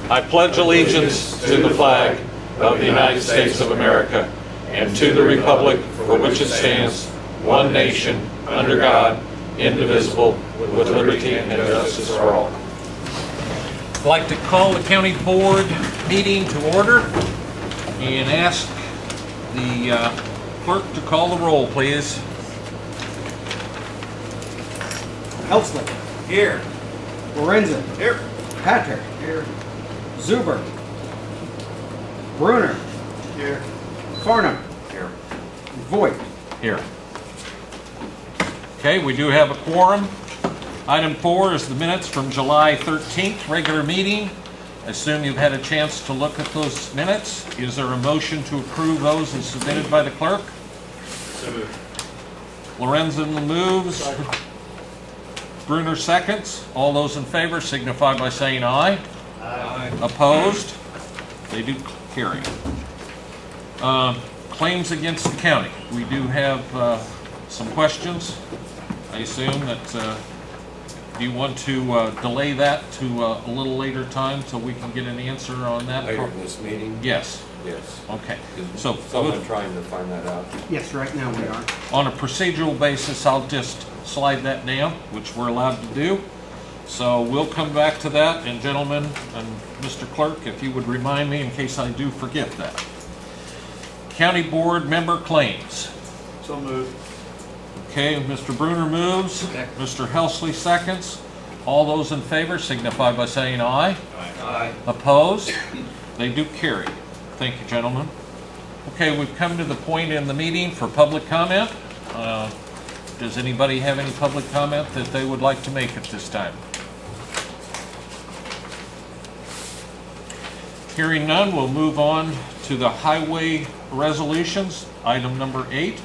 I pledge allegiance to the flag of the United States of America and to the republic for which it stands, one nation, under God, indivisible, with liberty and justice for all. I'd like to call the county board meeting to order and ask the clerk to call the roll, please. Helsley. Here. Lorenzen. Here. Patrick. Here. Zuber. Bruner. Here. Farnham. Here. Voigt. Here. Okay, we do have a quorum. Item 4 is the minutes from July 13th, regular meeting. I assume you've had a chance to look at those minutes. Is there a motion to approve those as submitted by the clerk? So moved. Lorenzen moves. Bruner seconds. All those in favor signify by saying aye. Aye. Opposed? They do carry. Claims against the county. We do have some questions. I assume that do you want to delay that to a little later time so we can get an answer on that? Later in this meeting? Yes. Yes. Okay. Is So someone trying to find that out? Yes, right now we are. on a procedural basis, I'll just slide that down, which we're allowed to do. So we'll come back to that, and gentlemen and Mr. Clerk, if you would remind me in case I do forget that. County Board member claims. So moved. Okay, Mr. Bruner moves. Mr. Helsley seconds. All those in favor signify by saying aye. Aye. Opposed? They do carry. Thank you, gentlemen. Okay, we've come to the point in the meeting for public comment. Does anybody have any public comment that they would like to make at this time? Hearing none, we'll move on to the highway resolutions, item number 8.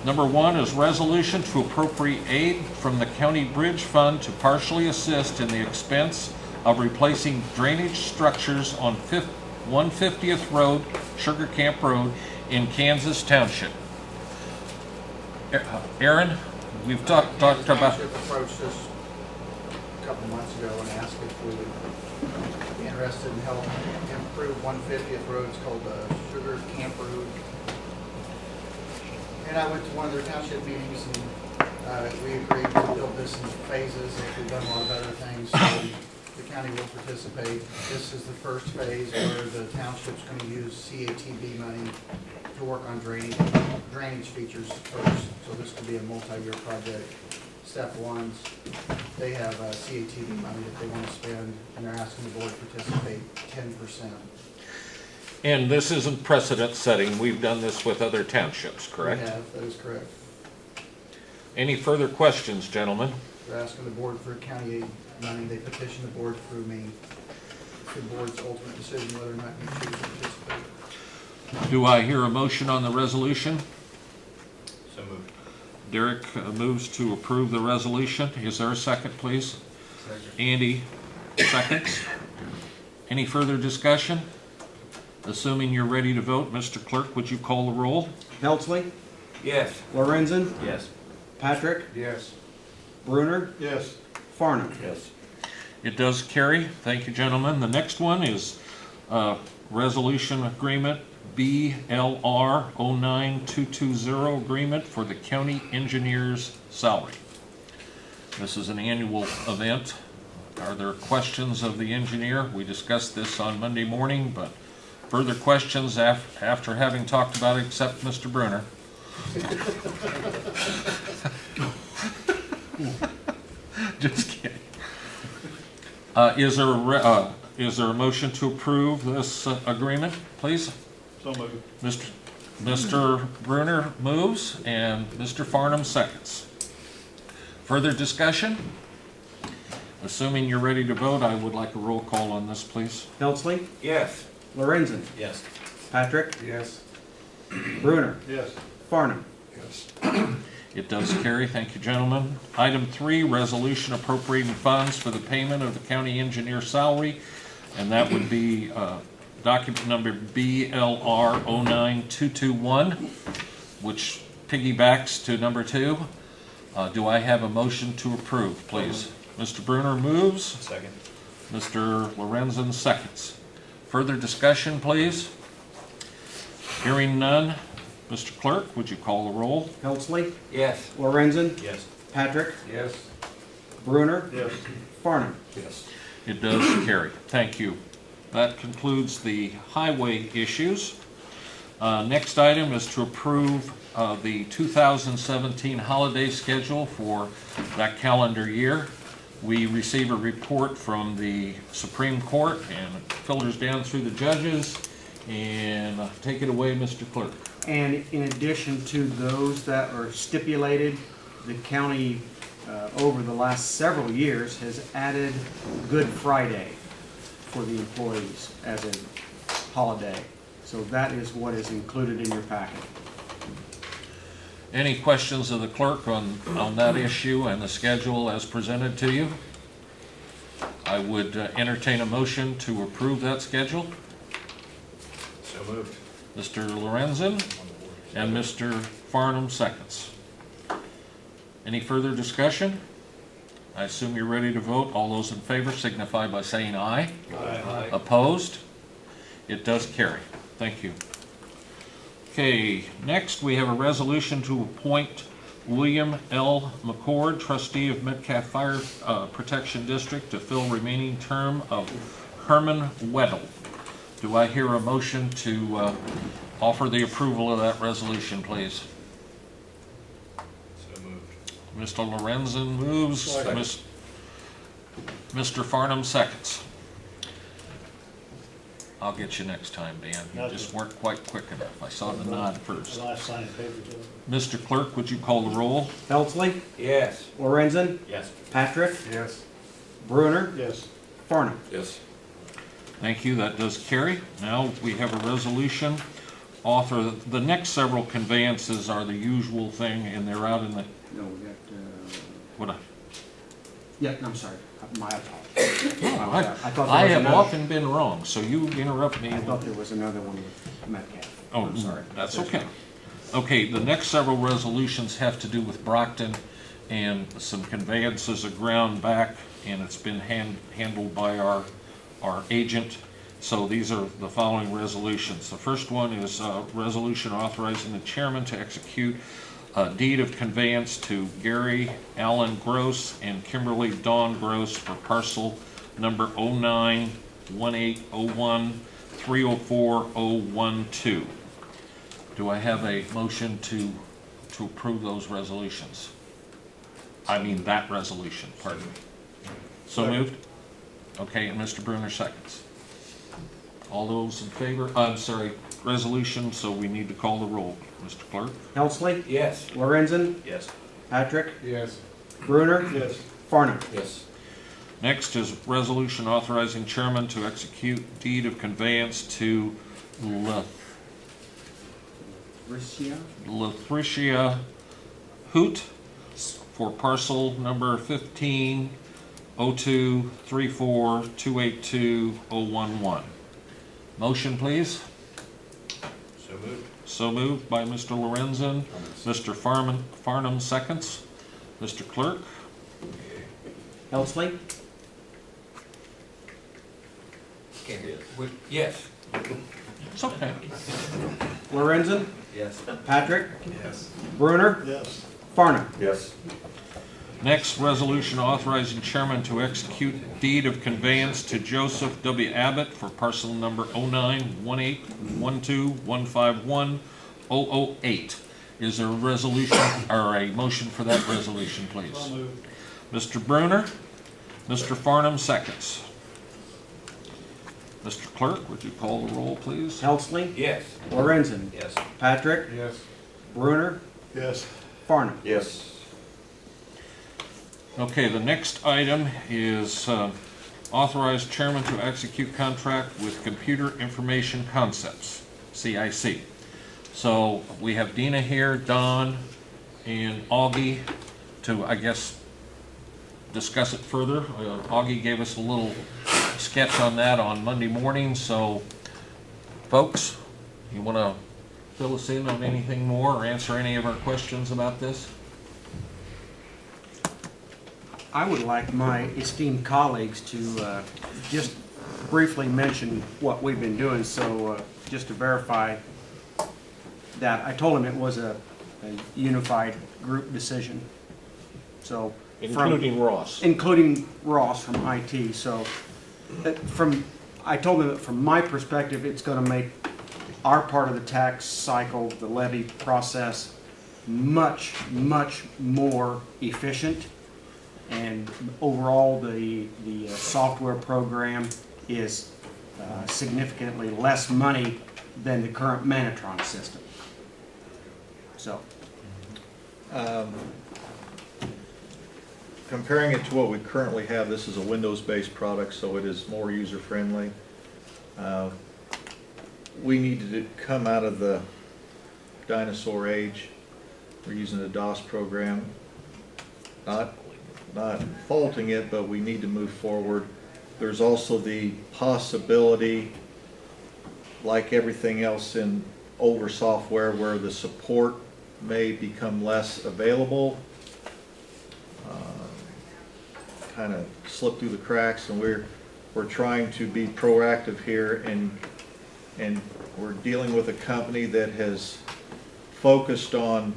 Number 1 is resolution to appropriate aid from the county bridge fund to partially assist in the expense of replacing drainage structures on 150th Road, Sugar Camp Road in Kansas Township. Aaron, we've talked about... Township approached us a couple months ago and asked if we would be interested in helping improve 150th Road. It's called Sugar Camp Road. And I went to one of their township meetings and we agreed to build this in phases. We've done a lot of other things, so the county will participate. This is the first phase where the township's going to use CATB money to work on drainage features first. So this could be a multi-year project. Step 1, they have CATB money that they want to spend, and they're asking the board to participate 10%. And this isn't precedent setting. We've done this with other townships, correct? We have, that is correct. Any further questions, gentlemen? They're asking the board for county aid money. They petition the board through me. It's the board's ultimate decision whether or not you choose to participate. Do I hear a motion on the resolution? So moved. Derek moves to approve the resolution. Is there a second, please? Second. Andy seconds. Any further discussion? Assuming you're ready to vote, Mr. Clerk, would you call the roll? Helsley. Yes. Lorenzen. Yes. Patrick. Yes. Bruner. Yes. Farnham. Yes. It does carry. Thank you, gentlemen. The next one is resolution agreement BLR 09220 agreement for the county engineer's salary. This is an annual event. Are there questions of the engineer? We discussed this on Monday morning, but further questions after having talked about it, except Mr. Bruner? Just kidding. Is there a motion to approve this agreement, please? So moved. Mr. Bruner moves and Mr. Farnham seconds. Further discussion? Assuming you're ready to vote, I would like a roll call on this, please. Helsley. Yes. Lorenzen. Yes. Patrick. Yes. Bruner. Yes. Farnham. Yes. It does carry. Thank you, gentlemen. Item 3, resolution appropriating funds for the payment of the county engineer salary, and that would be document number BLR 09221, which piggybacks to number 2. Do I have a motion to approve, please? Mr. Bruner moves. Second. Mr. Lorenzen seconds. Further discussion, please? Hearing none. Mr. Clerk, would you call the roll? Helsley, Yes. Lorenzen, Yes. Patrick, Yes. Brunner, Yes. Farnum. Yes. It does carry. Thank you. That concludes the highway issues. Next item is to approve the 2017 holiday schedule for that calendar year. We receive a report from the Supreme Court and it filters down through the judges. And take it away, Mr. Clerk. And in addition to those that are stipulated, the county, over the last several years, has added Good Friday for the employees as a holiday. So that is what is included in your packet. Any questions of the clerk on that issue and the schedule as presented to you? I would entertain a motion to approve that schedule. So moved. Mr. Lorenzen and Mr. Farnum seconds. Any further discussion? I assume you're ready to vote. All those in favor signify by saying aye. Aye. Opposed? It does carry. Thank you. Okay, next we have a resolution to appoint William L. McCord, trustee of Metcalf Fire Protection District, to fill remaining term of Herman Weddle. Do I hear a motion to offer the approval of that resolution, please? So moved. Mr. Lorenzen moves. Mr. Farnum seconds. I'll get you next time, Dan. You just weren't quite quick enough. I saw the nod first. Last sign of paper too. Mr. Clerk, would you call the roll? Helsley, Yes. Lorenzen, Yes. Patrick, Yes. Brunner, Yes. Farnum. Yes. Thank you, that does carry. Now we have a resolution. The next several conveyances are the usual thing, and they're out in the, No, we got, what, yeah, I'm sorry, my apologies. I have often been wrong, so you interrupt me. I thought there was another one with Metcalf. Oh, I'm sorry. that's okay. Okay, the next several resolutions have to do with Brockton and some conveyances of ground back, and it's been handled by our agent. So these are the following resolutions. The first one is a resolution authorizing the chairman to execute a deed of conveyance to Gary Allen Gross and Kimberly Dawn Gross for parcel number 09-1801-304012. Do I have a motion to approve those resolutions? I mean that resolution, pardon me. So moved? Okay, and Mr. Brunner seconds. All those in favor, I'm sorry, resolution, so we need to call the roll. Mr. Clerk? Helsley, Yes. Lorenzen, Yes. Patrick, Yes. Brunner, Yes. Farnum. Yes. Next is resolution authorizing chairman to execute deed of conveyance to Latricia Hoot for parcel number 150234282011. Motion, please. So moved. So moved by Mr. Lorenzen. Mr. Farnum seconds. Mr. Clerk? Helsley, Yes. It's okay. Lorenzen, Yes. Patrick, Yes. Brunner, Yes. Farnum. Yes. Next, resolution authorizing chairman to execute deed of conveyance to Joseph W. Abbott for parcel number 09-1812151-008. Is there a resolution or a motion for that resolution, please? I'll move. Mr. Brunner, Mr. Farnum seconds. Mr. Clerk, would you call the roll, please? Helsley, Yes. Lorenzen, Yes. Patrick, Yes. Brunner, Yes. Farnum. Yes. Okay, the next item is authorize chairman to execute contract with Computer Information Concepts, CIC. So we have Dina here, Don, and Augie to, I guess, discuss it further. Augie gave us a little sketch on that on Monday morning, so folks, you want to fill us in on anything more or answer any of our questions about this? I would like my esteemed colleagues to just briefly mention what we've been doing, so just to verify that, I told him it was a unified group decision. So, Including Ross. including Ross from IT, so I told him that from my perspective, it's gonna make our part of the tax cycle, the levy process, much, much more efficient. And overall, the software program is significantly less money than the current Manatron system. So, Comparing it to what we currently have, this is a Windows-based product, so it is more user-friendly. We needed to come out of the dinosaur age. We're using a DOS program. Not faulting it, but we need to move forward. There's also the possibility, like everything else in older software, where the support may become less available, kind of slip through the cracks, and we're trying to be proactive here, and we're dealing with a company that has focused on,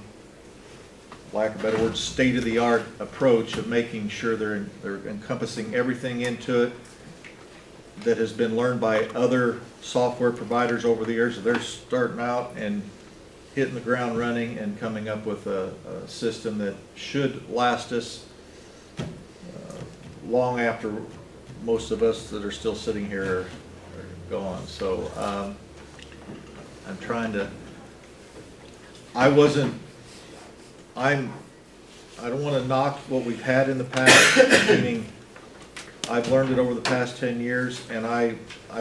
lack of a better word, state-of-the-art approach of making sure they're encompassing everything into it that has been learned by other software providers over the years. They're starting out and hitting the ground running and coming up with a system that should last us long after most of us that are still sitting here are gone. So I'm trying to, I don't want to knock what we've had in the past, meaning I've learned it over the past 10 years, and I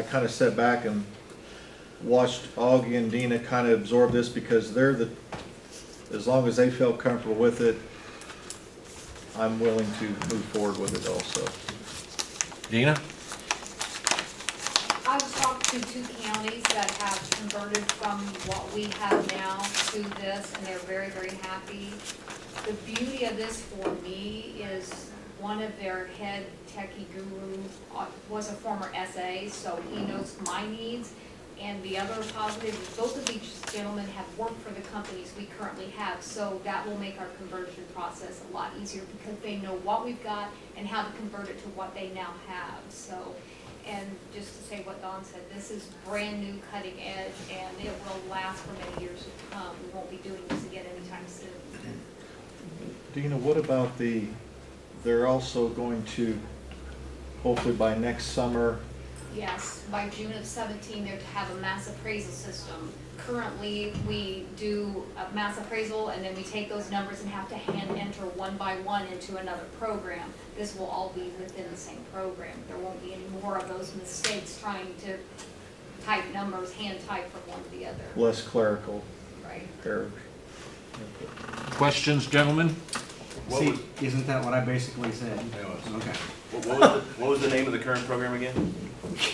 kind of sat back and watched Augie and Dina kind of absorb this, because as long as they felt comfortable with it, I'm willing to move forward with it also. Dina? I've talked to 2 counties that have converted from what we have now to this, and they're very, very happy. The beauty of this for me is one of their head techie gurus was a former SA, so he knows my needs. And the other positive is both of these gentlemen have worked for the companies we currently have, so that will make our conversion process a lot easier, because they know what we've got and how to convert it to what they now have. So, and just to say what Don said, this is brand new, cutting edge, and it will last for many years to come. We won't be doing this again anytime soon. Dina, what about they're also going to, hopefully by next summer, Yes, by June of 17, they're to have a mass appraisal system. Currently, we do a mass appraisal, and then we take those numbers and have to hand enter one by one into another program. This will all be within the same program. There won't be any more of those mistakes trying to type numbers, hand type from one to the other. less clerical Right. errors. Questions, gentlemen? What see, was- isn't that what I basically said? It was. Okay. What was the name of the current program again?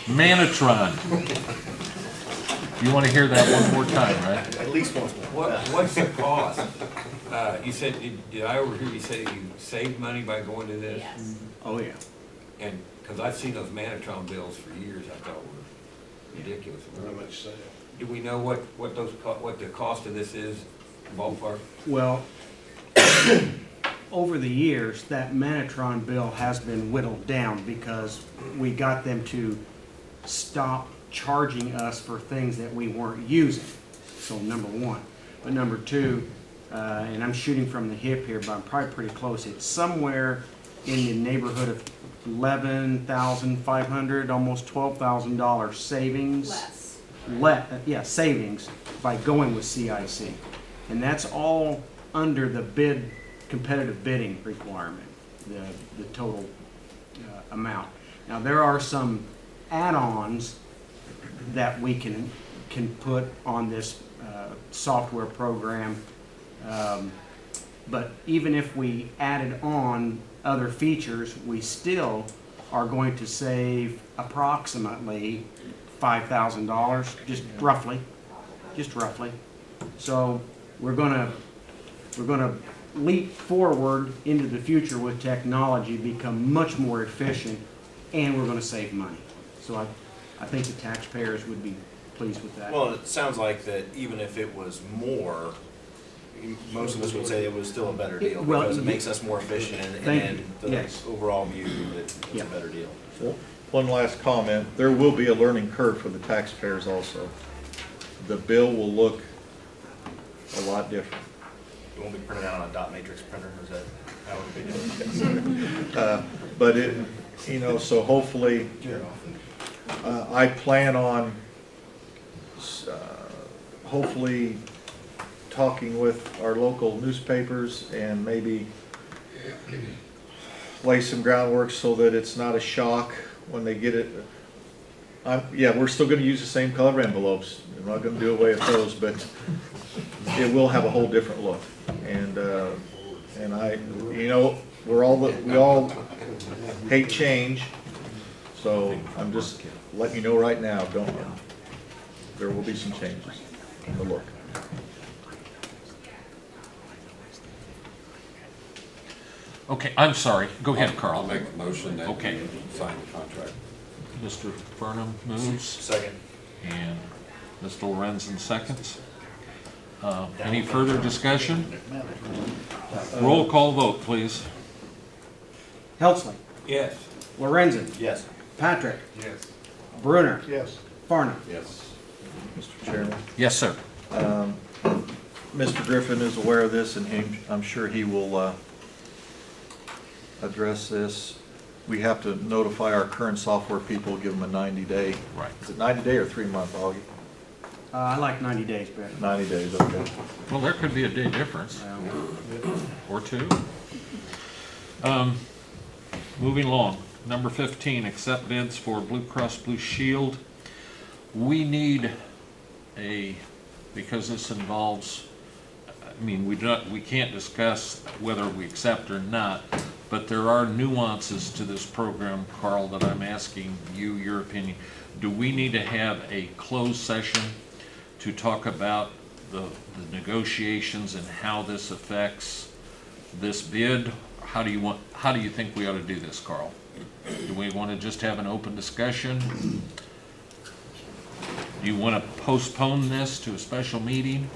Manatron. You want to hear that one more time, right? At least once more. What's the cost? You said, did I overhear you say you saved money by going to this? Yes. Oh, yeah. And, because I've seen those Manatron bills for years, I thought were ridiculous. How much say? Do we know what the cost of this is, ballpark? Well, over the years, that Manatron bill has been whittled down, because we got them to stop charging us for things that we weren't using. So number one. But number two, and I'm shooting from the hip here, but I'm probably pretty close. It's somewhere in the neighborhood of $11,500, almost $12,000 savings. Less. Savings by going with CIC. And that's all under the competitive bidding requirement, the total amount. Now, there are some add-ons that we can put on this software program, but even if we added on other features, we still are going to save approximately $5,000, just roughly. So we're gonna leap forward into the future with technology, become much more efficient, and we're gonna save money. So I think the taxpayers would be pleased with that. Well, it sounds like that even if it was more, most of us would say it was still a better deal, Well, because it makes us more efficient Thank and you. the Yes. overall view that it's Yeah. a better deal. One last comment, there will be a learning curve for the taxpayers also. The bill will look a lot different. It won't be printed out on a dot matrix printer, is that how it would be done? But it, you know, so hopefully, I plan on, hopefully talking with our local newspapers and maybe lay some groundwork so that it's not a shock when they get it. Yeah, we're still gonna use the same color envelopes. We're not gonna do away with those, but it will have a whole different look. And I, you know, we all hate change, so I'm just letting you know right now, there will be some changes in the look. Okay, I'm sorry. Go ahead, I'll Carl. make the motion that Okay. we sign the contract. Mr. Burnham moves, Second. and Mr. Lorenzen seconds. Any further discussion? Roll call vote, please. Helsley, Yes. Lorenzen, Yes. Patrick, Yes. Brunner, Yes. Farnum. Yes. Mr. Chairman, Yes, sir. Mr. Griffin is aware of this, and I'm sure he will address this. We have to notify our current software people, give them a 90-day. Right. Is it 90-day or 3-month, Augie? I like 90 days better. 90 days, okay. Well, there could be a day difference, or two. Moving along, number 15, accept bids for Blue Cross Blue Shield. We need because this involves, I mean, we can't discuss whether we accept or not, but there are nuances to this program, Carl, that I'm asking you your opinion. Do we need to have a closed session to talk about the negotiations and how this affects this bid? How do you think we ought to do this, Carl? Do we want to just have an open discussion? Do you want to postpone this to a special meeting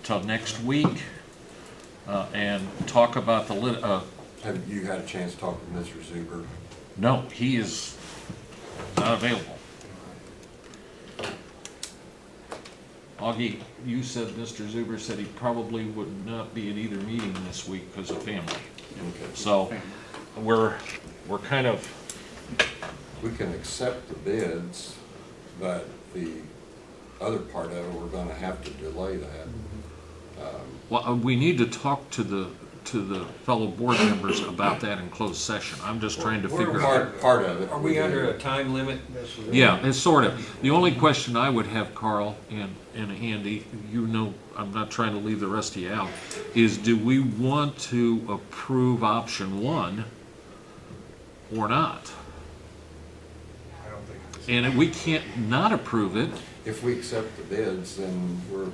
till next week and talk about Have you had a chance to talk with Mr. Zuber? No, he is not available. Augie, you said Mr. Zuber said he probably would not be at either meeting this week because of family. Okay. So we're kind of, We can accept the bids, but the other part of it, we're gonna have to delay that. well, we need to talk to the fellow board members about that in closed session. I'm just trying to figure out. Part of it. Are we under a time limit? Yeah, it's sort of. The only question I would have, Carl and Andy, you know, I'm not trying to leave the rest of you out, is do we want to approve option 1 or not? And we can't not approve it. If we accept the bids, then we're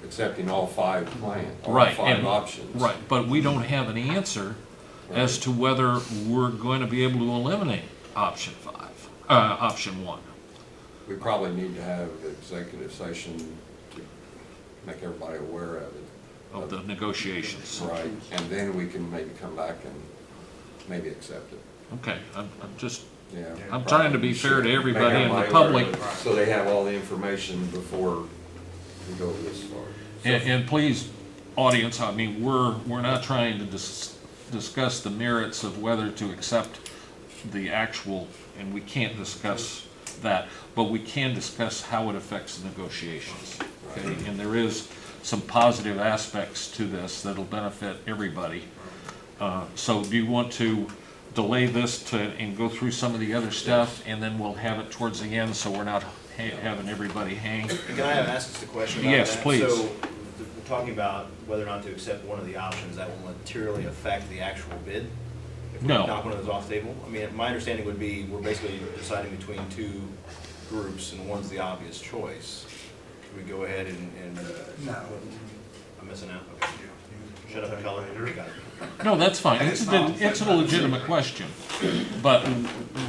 accepting all 5 plans, all Right, 5 and- options. Right, but we don't have an answer as to whether we're going to be able to eliminate option 1. We probably need to have an executive session to make everybody aware of it. Of the negotiations. Right, and then we can maybe come back and maybe accept it. Okay, I'm just, Yeah. I'm trying to be fair to Make everybody in the everybody public. aware of it, so they have all the information before we go this far. And please, audience, I mean, we're not trying to discuss the merits of whether to accept the actual, and we can't discuss that, but we can discuss how it affects the negotiations. Okay, and there is some positive aspects to this that'll benefit everybody. So do you want to delay this and go through some of the other stuff, and then we'll have it towards the end, so we're not having everybody hang? Can I ask us a question about that? Yes, please. So, we're talking about whether or not to accept one of the options that will materially affect the actual bid? If we No. knock one of those off the table? I mean, my understanding would be, we're basically deciding between 2 groups, and one's the obvious choice. Should we go ahead and? No. I'm missing out, okay. Shut up and color. We got it. No, that's fine. It's a legitimate question, but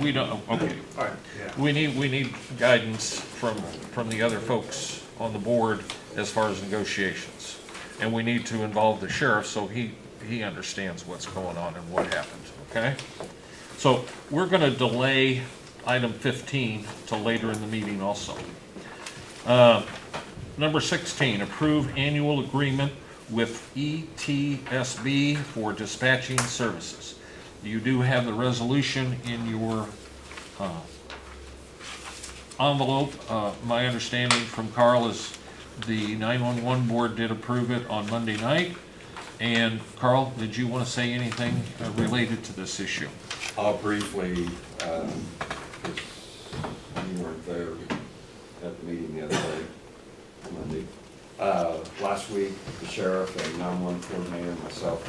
we don't, okay. All right, yeah. We need guidance from the other folks on the board as far as negotiations. And we need to involve the sheriff so he understands what's going on and what happened, okay? So we're gonna delay item 15 till later in the meeting also. Number 16, approve annual agreement with ETSB for dispatching services. You do have the resolution in your envelope. My understanding from Carl is the 911 board did approve it on Monday night. And Carl, did you want to say anything related to this issue? I'll briefly, 'cause you weren't there at the meeting the other day, Monday. Last week, the sheriff and 911 coordinator and myself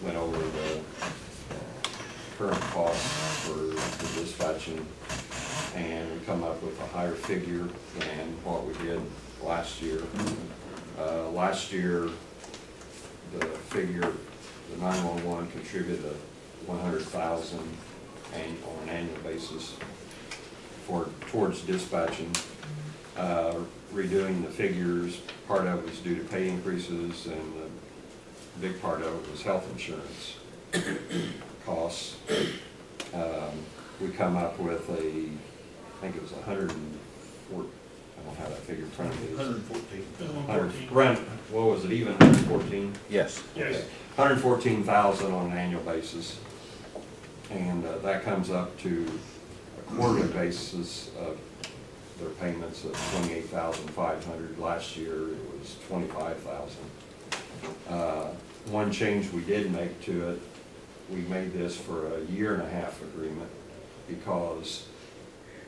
went over the current costs for the dispatching, and we come up with a higher figure than what we did last year. Last year, the figure, the 911 contributed 100,000 on an annual basis towards dispatching. Redoing the figures, part of it was due to pay increases, and the big part of it was health insurance costs. We come up with I think it was 104, I don't have that figure in front of me. 114. What was it, even 114? Yes. Yes. 114,000 on an annual basis. And that comes up to a quarterly basis of their payments of 28,500. Last year it was 25,000. One change we did make to it, we made this for a 1.5-year agreement, because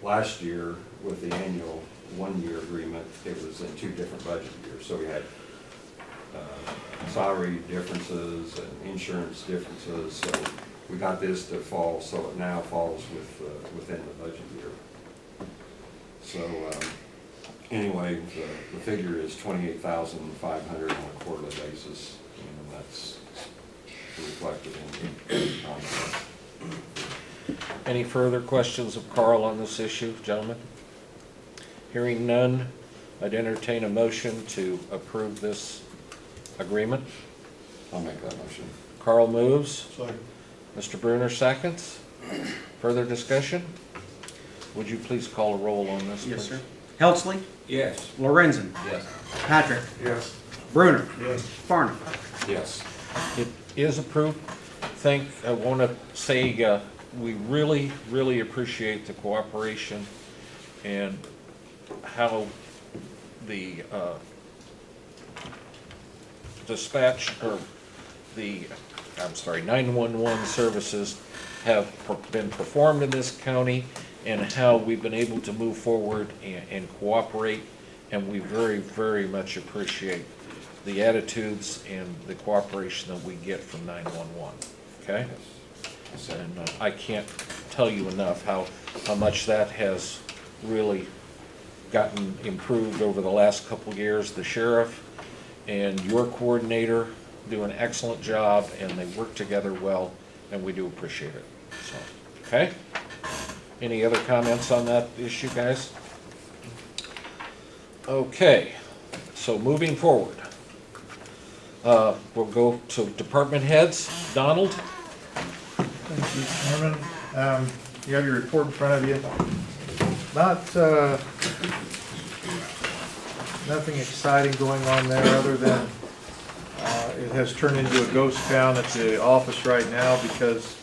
last year with the annual 1-year agreement, it was in 2 different budget years. So we had salary differences and insurance differences. So we got this to fall, so it now falls within the budget year. So anyway, the figure is 28,500 on a quarterly basis, and that's reflected in the contract. Any further questions of Carl on this issue, gentlemen? Hearing none, I'd entertain a motion to approve this agreement. I'll make that motion. Carl moves. Mr. Bruner seconds. Further discussion? Would you please call a roll on this, please? Yes, sir. Helsley, Yes. Lorenzen, Yes. Patrick, Yes. Bruner, Yes. Farnum. Yes. It is approved. I want to say we really, really appreciate the cooperation and how the dispatch, or the, 911 services have been performed in this county, and how we've been able to move forward and cooperate, and we very, very much appreciate the attitudes and the cooperation that we get from 911, okay? Yes. And I can't tell you enough how much that has really gotten improved over the last couple of years. The sheriff and your coordinator do an excellent job, and they work together well, and we do appreciate it, so, okay? Any other comments on that issue, guys? Okay, so moving forward. We'll go to department heads. Donald? Thank you, Chairman. You have your report in front of you. Nothing exciting going on there, other than it has turned into a ghost town at the office right now, because,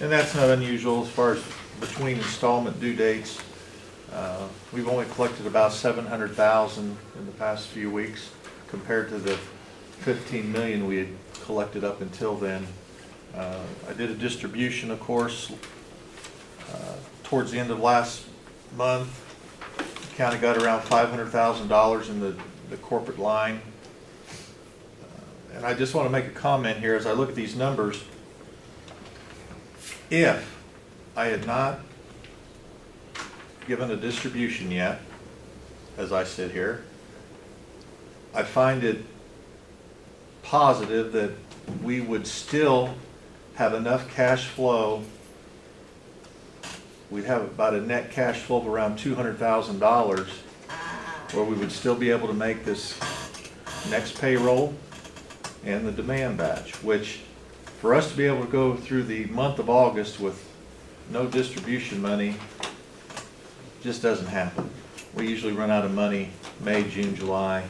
and that's not unusual as far as between installment due dates. We've only collected about $700,000 in the past few weeks, compared to the $15 million we had collected up until then. I did a distribution, of course, towards the end of last month. The county got around $500,000 in the corporate line. And I just want to make a comment here as I look at these numbers. If I had not given a distribution yet, as I sit here, I find it positive that we would still have enough cash flow. We'd have about a net cash flow of around $200,000 where we would still be able to make this next payroll and the demand batch, which for us to be able to go through the month of August with no distribution money just doesn't happen. We usually run out of money May, June, July.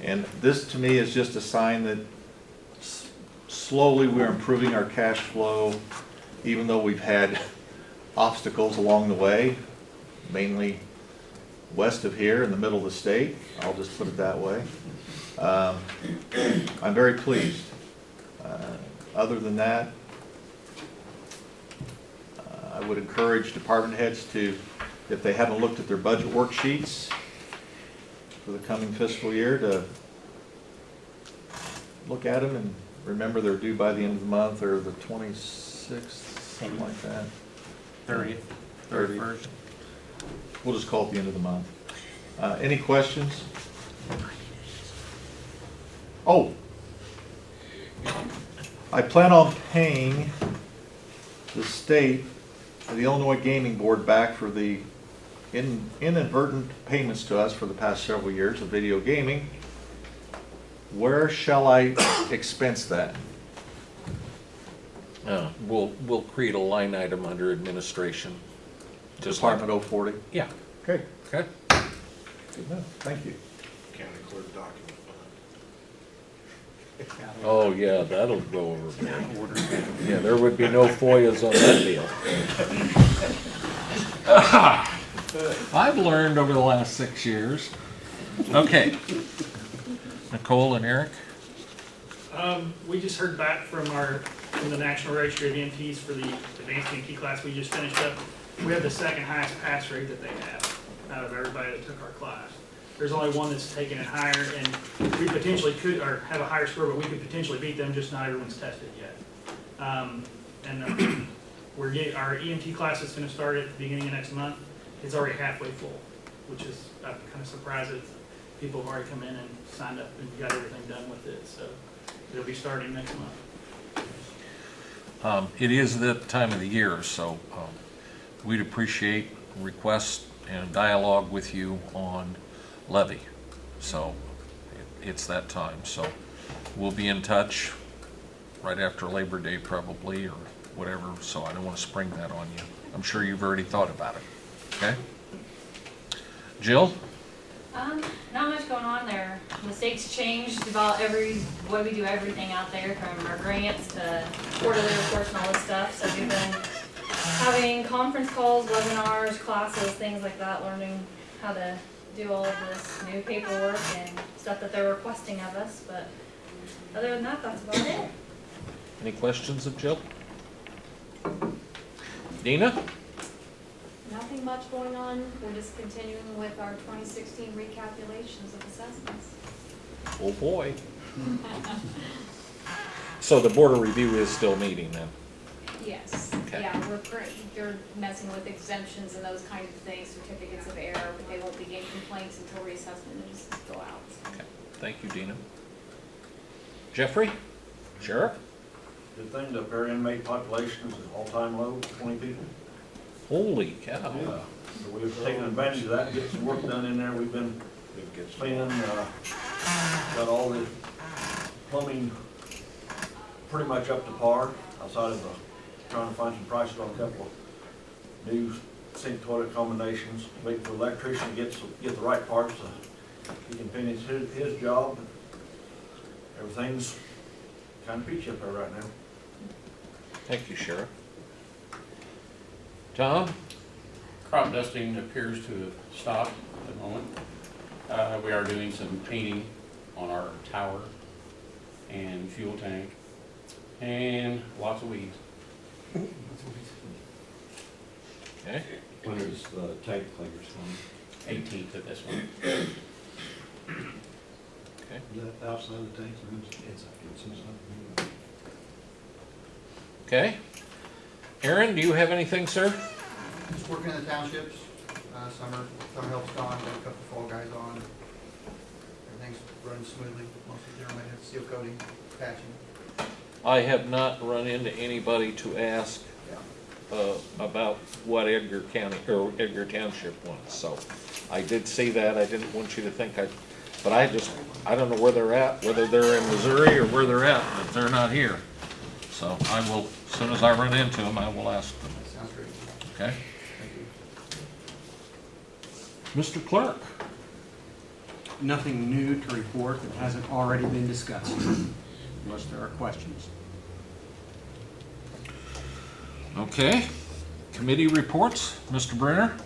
And this to me is just a sign that slowly we're improving our cash flow, even though we've had obstacles along the way, mainly west of here in the middle of the state. I'll just put it that way. I'm very pleased. Other than that, I would encourage department heads to, if they haven't looked at their budget worksheets for the coming fiscal year, to look at them and remember they're due by the end of the month or the 26th, something like that. 30th, 31st. We'll just call it the end of the month. Any questions? Oh, I plan on paying the state, the Illinois Gaming Board, back for the inadvertent payments to us for the past several years of video gaming. Where shall I expense that? We'll create a line item under administration. Just like- Department 040? Yeah, Okay, okay. good enough, thank you. County clerk document Oh, yeah, that'll go over very. Yeah, there would be no FOIAs on that deal. I've learned over the last 6 years. Okay. Nicole and Eric? We just heard back from the National Registry of EMTs for the advanced EMT class we just finished up. We have the second highest pass rate that they have out of everybody that took our class. There's only one that's taken it higher, and we potentially could, or have a higher score, but we could potentially beat them, just not everyone's tested yet. We're getting, our EMT class is gonna start at the beginning of next month. It's already halfway full, which is, I'm kind of surprised that people have already come in and signed up and got everything done with it, so it'll be starting next month. It is that time of the year, so we'd appreciate requests and dialogue with you on levy. So it's that time. So we'll be in touch right after Labor Day probably, or whatever, so I don't want to spring that on you. I'm sure you've already thought about it. Okay? Jill? Not much going on there. The state's changed about every way we do everything out there, from our grants to quarterly reports and all this stuff. So we've been having conference calls, webinars, classes, things like that, learning how to do all of this new paperwork and stuff that they're requesting of us. But other than that, that's about it. Any questions of Jill? Dina? Nothing much going on. We're just continuing with our 2016 recalculations of assessments. Oh, boy. So the Board of Review is still meeting then? Yes. Okay. Yeah, they're messing with exemptions and those kinds of things, certificates of error, but they won't begin complaints until reassessment notices go out. Okay. Thank you, Dina. Jeffrey? Sheriff? Good thing the per inmate population is at all-time low, 20 people. Holy cow. So we've taken advantage of that, get some work done in there. We've been cleaning, got all the plumbing pretty much up to par, outside of trying to find some prices on a couple of new sink toilet combinations. Waiting for the electrician to get the right parts so he can finish his job. Everything's kind of peachy up there right now. Thank you, Sheriff. Tom? Crop dusting appears to have stopped at the moment. We are doing some painting on our tower and fuel tank, and lots of weeds. Okay. When is the tank cleaners coming? 18th of this one. Okay. Outside the tanks, Okay. Aaron, do you have anything, sir? Just working in the townships, summer help's gone, got a couple fall guys on. everything's running smoothly, mostly generally had seal coating, patching. I have not run into anybody to ask about what Edgar County, or Edgar Township wants, so I did see that, I didn't want you to think but I don't know where they're at, whether they're in Missouri or where they're at, but they're not here. So I will, as soon as I run into them, I will ask them, Sounds great. okay? Thank you. Mr. Clerk? Nothing new to report that hasn't already been discussed, unless there are questions. Okay, committee reports, Mr. Brenner?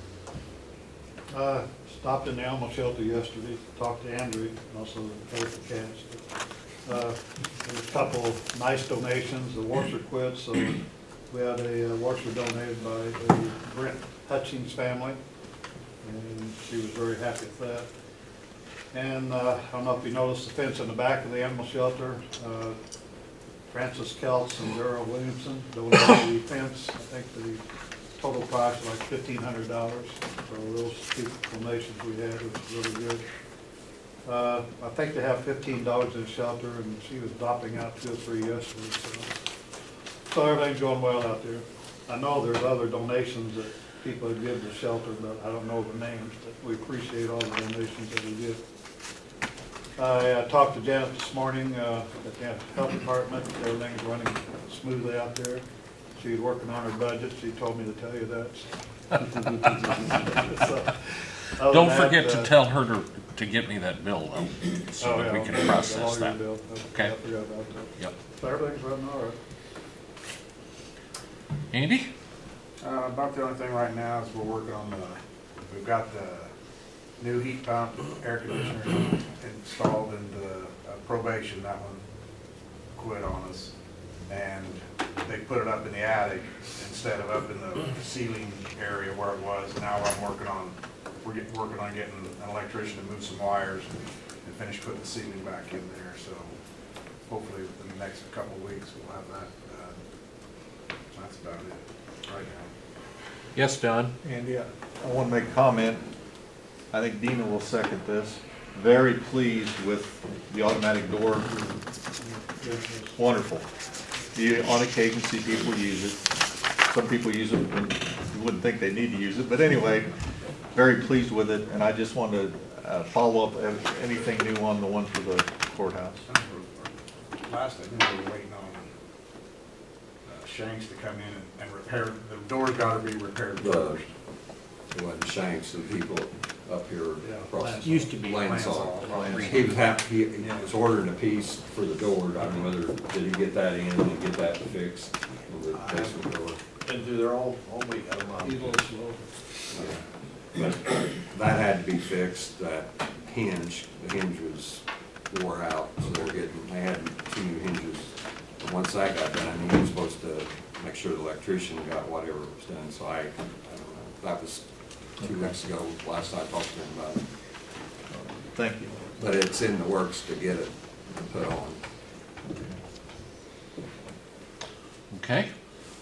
Stopped in the animal shelter yesterday, talked to Andrew, and also the faithful cats. There was a couple of nice donations. The washer quit, so we had a washer donated by the Brent Hutchings family, and she was very happy with that. And I don't know if you noticed the fence in the back of the animal shelter. Francis Kelts and Darrell Williamson donated the fence. I think the total price was like $1,500. So those two donations we had was really good. I think they have 15 dogs in the shelter, and she was adopting out 2 or 3 yesterday. So everything's going well out there. I know there's other donations that people have given the shelter, but I don't know the names. But we appreciate all the donations that we get. I talked to Janet this morning at the health department. Everything's running smoothly out there. She's working on her budget. She told me to tell you that. So, Don't forget to tell her to get me that bill though, so that we can okay. process All your that. bill. Okay. I forgot about that. Yep. So everything's running all right. Andy? About the only thing right now is we're working on we've got the new heat pump, air conditioner installed into probation. That one quit on us. And they put it up in the attic instead of up in the ceiling area where it was. Now we're working on getting an electrician to move some wires and finish putting the ceiling back in there. So hopefully within the next couple of weeks we'll have that done. That's about it right now. Yes, Don? Andy, I want to make a comment. I think Dina will second this. Very pleased with the automatic door. It's wonderful. You on occasion see people use it. Some people use it when you wouldn't think they need to use it. But anyway, very pleased with it. And I just wanted to follow up anything new on the one for the courthouse. Last thing, we were waiting on Shanks to come in and repair, the door's gotta be repaired first. It wasn't Shanks, the people up here across. Used to be Lansall. Lansall. He was happy, he was ordering a piece for the door. I don't know whether, did he get that in, did he get that fixed? The basement door. Been through there all week, I don't know. He's a little slow. But that had to be fixed, that hinge, the hinge was wore out, so they had 2 new hinges. And once that got done, he was supposed to make sure the electrician got whatever was done, so I don't know, that was 2 weeks ago, last I talked to him about it. Thank you. But it's in the works to get it put on. Okay.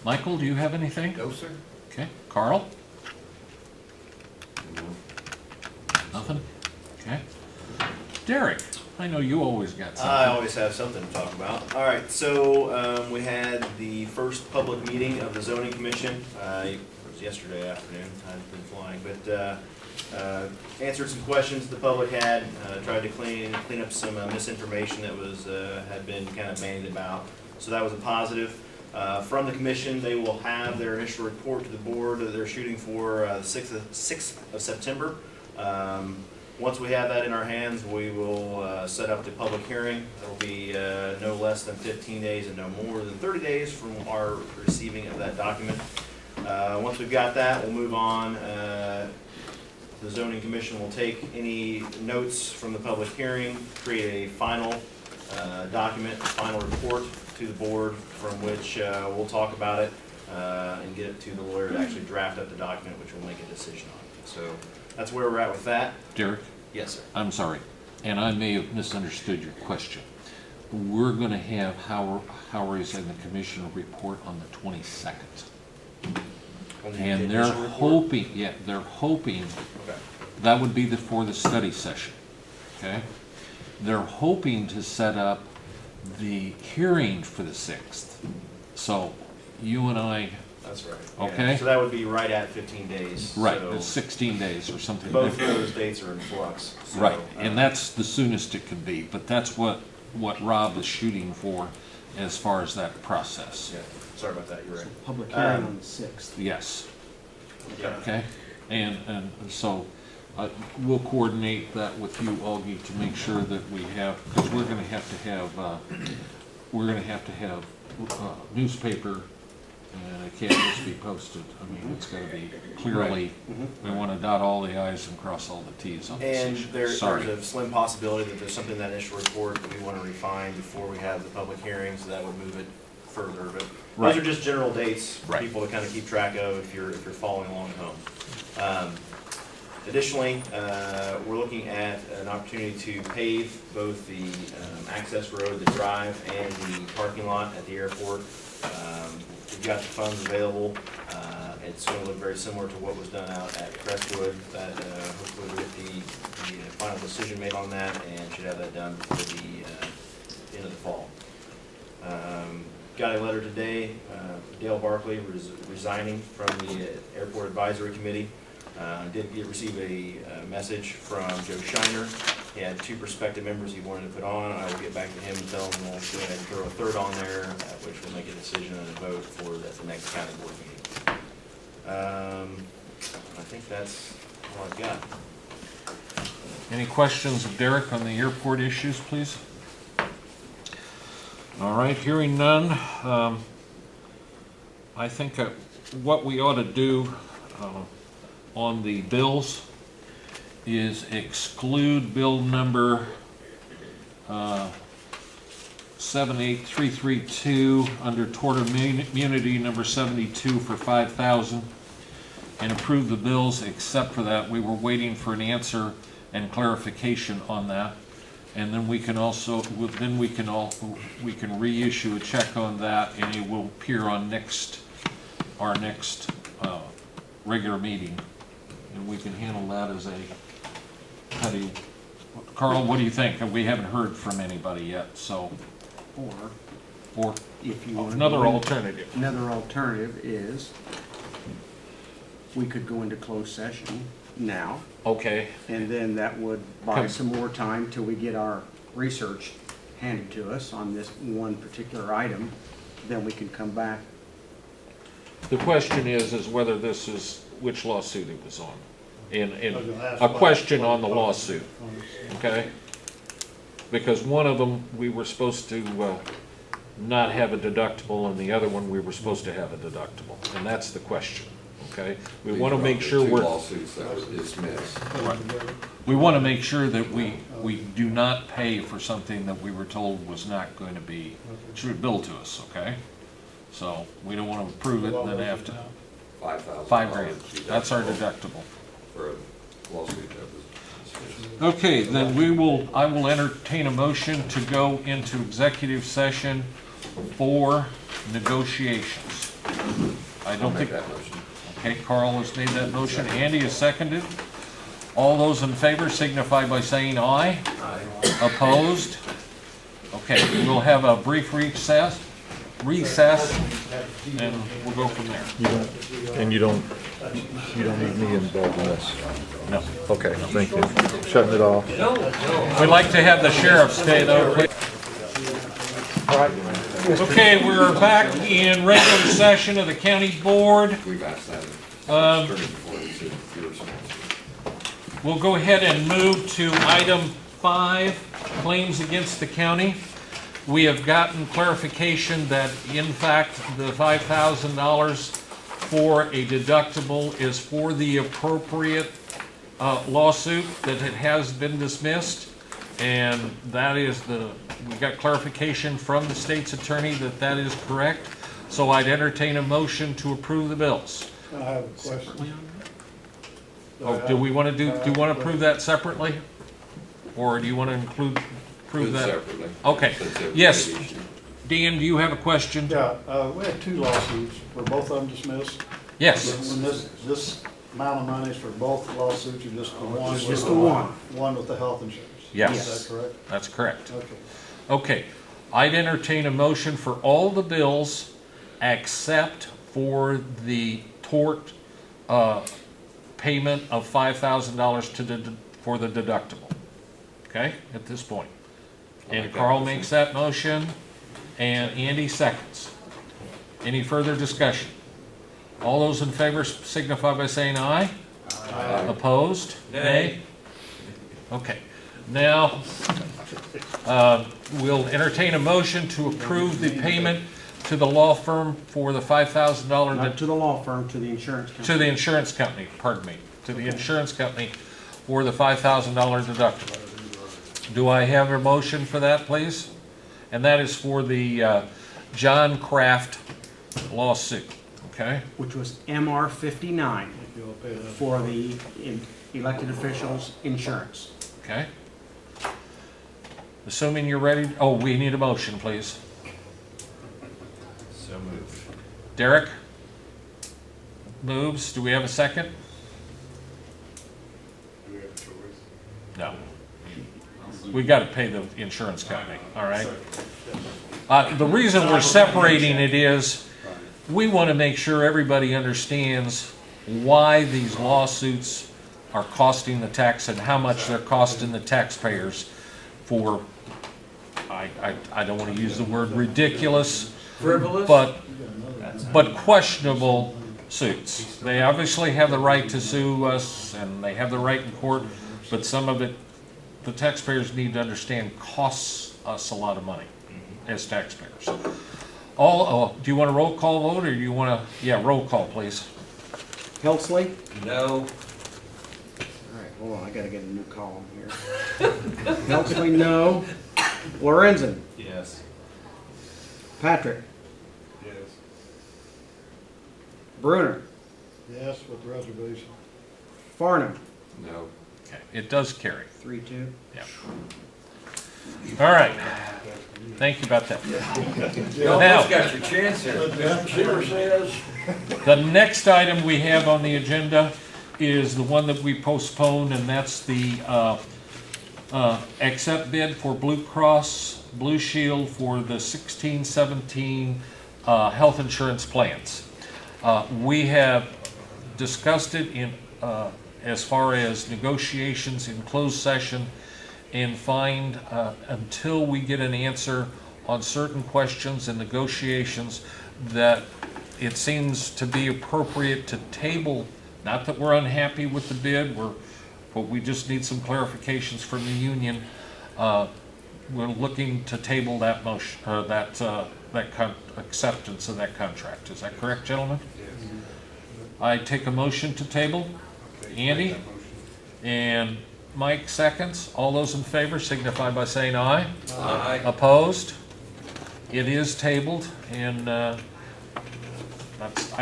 Michael, do you have anything? No, sir. Okay. Carl? You know? Nothing? Okay. Derek, I know you always got I something. always have something to talk about. All right, so we had the first public meeting of the zoning commission. It was yesterday afternoon, time's been flying, but answered some questions the public had, tried to clean up some misinformation that was had been kind of bandied about. So that was a positive. From the commission, they will have their initial report to the board that they're shooting for the 6th of September. Once we have that in our hands, we will set up the public hearing. It'll be no less than 15 days and no more than 30 days from our receiving of that document. Once we've got that, we'll move on. The zoning commission will take any notes from the public hearing, create a final document, a final report to the board from which we'll talk about it and get it to the lawyer to actually draft up the document, which we'll make a decision on. So that's where we're at with that. Derek? Yes, sir. I'm sorry, and I may have misunderstood your question. We're going to have Howard's and the commissioner report on the 22nd. On the And they're initial report? hoping, they're hoping Okay. that would be for the study session, okay? they're hoping to set up the hearing for the 6th. So you and I, That's right. Okay. So that would be right at 15 days. right, So it's 16 days or something. both of those dates are in flux. So, Right, and that's the soonest it can be, but that's what Rob is shooting for as far as that process. Yeah, sorry about that, you're right. Public hearing on the 6th. Yes, Yeah. okay? And so we'll coordinate that with you, Augie, to make sure that we have, because we're gonna have to have newspaper, and it can't just be posted. I mean, it's gotta be clearly, we wanna dot all the i's and cross all the t's on this And issue. there's Sorry. a slim possibility that there's something in that initial report that we want to refine before we have the public hearing, so that would move it further. But Right. those are just general dates for Right. people to kind of keep track of if you're following along at home. Additionally, we're looking at an opportunity to pave both the access road, the drive, and the parking lot at the airport. We've got the funds available. It's going to look very similar to what was done out at Crestwood. That hopefully we'll get the final decision made on that and should have that done before the end of the fall. Got a letter today, Dale Barkley resigning from the Airport Advisory Committee. Receive a message from Joe Shiner. He had 2 prospective members he wanted to put on. I will get back to him and tell him we'll go ahead and throw a 3rd on there, which will make a decision and a vote for the next county board meeting. I think that's all I've got. Any questions of Derek on the airport issues, please? All right, hearing none, I think what we ought to do on the bills is exclude bill number 78332 under Tort Immunity number 72 for $5,000, and approve the bills except for that. We were waiting for an answer and clarification on that, and then we can also we can reissue a check on that, and it will appear on our next regular meeting, and we can handle that as a. How do you, Carl? What do you think? We haven't heard from anybody yet, so. Or If you want another alternative. Another alternative is we could go into closed session now, Okay. and then that would buy some more time till we get our research handed to us on this one particular item. Then we can come back. The question is whether this is which lawsuit it was on, and I was gonna ask a why- question why on the the lawsuit. Okay. Because one of them we were supposed to not have a deductible, and the other one we were supposed to have a deductible, and that's the question. Okay. We want to make sure Two we're. lawsuits that were dismissed. We want to make sure that we do not pay for something that we were told was not going to be billed to us, okay? So we don't want to approve it and then have to, $5,000. $5,000, that's our deductible. For a lawsuit that was dismissed. Okay, then I will entertain a motion to go into executive session for negotiations. I I'll don't make think, that motion. okay, Carl has made that motion, Andy has seconded. All those in favor signify by saying aye. Aye. Opposed? Okay, we'll have a brief recess, and we'll go from there. And you don't need me involved in this? No. Okay, thank you. Shutting it off. We'd like to have the sheriff stay though, please. Okay, we're back in regular session of the county board. We've asked that. Before, it's your responsibility. We'll go ahead and move to item 5, claims against the county. We have gotten clarification that in fact the $5,000 for a deductible is for the appropriate lawsuit, that it has been dismissed. And that is we got clarification from the state's attorney that that is correct. So I'd entertain a motion to approve the bills. I have a question. Oh, do we want to do you want to approve that separately? Or do you want to approve Do it that? separately. Okay, Since it was yes. an issue. Dan, do you have a question? Yeah, we had 2 lawsuits. Were both of them dismissed? Yes. When this amount of monies for both lawsuits or just the one? Just with the one. One with the health insurance? Yes. Is that correct? That's correct. Okay. Okay, I'd entertain a motion for all the bills except for the tort payment of $5,000 for the deductible. Okay, at this point. And Carl makes that motion, and Andy seconds. Any further discussion? All those in favor signify by saying aye. Aye. Opposed? Nay. Okay, now we'll entertain a motion to approve the payment to the law firm for the $5,000 Not to the law firm, to the insurance company. to the insurance company, pardon me, to the insurance company for the $5,000 deductible. Do I have a motion for that, please? And that is for the John Kraft lawsuit, okay? Which was MR 59 You'll pay that. for the elected officials' insurance. Okay? Assuming you're ready, oh, we need a motion, please. So moved. Derek? Moves, do we have a second? Do we have a choice? No. We gotta pay the insurance company, all right? The reason we're separating it is, we wanna make sure everybody understands why these lawsuits are costing the tax and how much they're costing the taxpayers for, I don't wanna use the word ridiculous, Frivolous? but questionable suits. They obviously have the right to sue us, and they have the right in court, but some of it, the taxpayers need to understand, costs us a lot of money as taxpayers. Do you want a roll call vote, or do you want to, yeah, roll call, please. Helsley? No. All right, hold on, I gotta get a new column here. Helsley, no. Lorenzen? Yes. Patrick? Yes. Brunner? Yes, with reservation. Farnham? No. Okay, it does carry. 3-2. Yeah. All right. Thank you about that. You almost got your chance there. Shearer says, The next item we have on the agenda is the one that we postponed, and that's the accept bid for Blue Cross Blue Shield for the 16-17 health insurance plans. We have discussed it in as far as negotiations in closed session, and find until we get an answer on certain questions and negotiations that it seems to be appropriate to table, not that we're unhappy with the bid, but we just need some clarifications from the union. We're looking to table that motion, acceptance of that contract. Is that correct, gentlemen? Yes. I take a motion to table. Andy? And Mike seconds. All those in favor signify by saying aye. Aye. Opposed? It is tabled, and I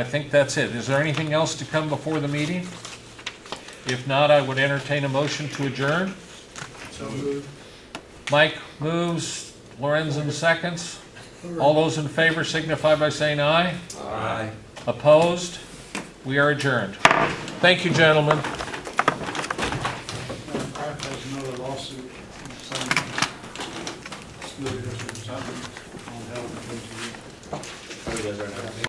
think that's it. Is there anything else to come before the meeting? If not, I would entertain a motion to adjourn. So moved. Mike moves, Lorenzen seconds. All those in favor signify by saying aye. Aye. Opposed? We are adjourned. Thank you, gentlemen. There's another lawsuit, some school district or something.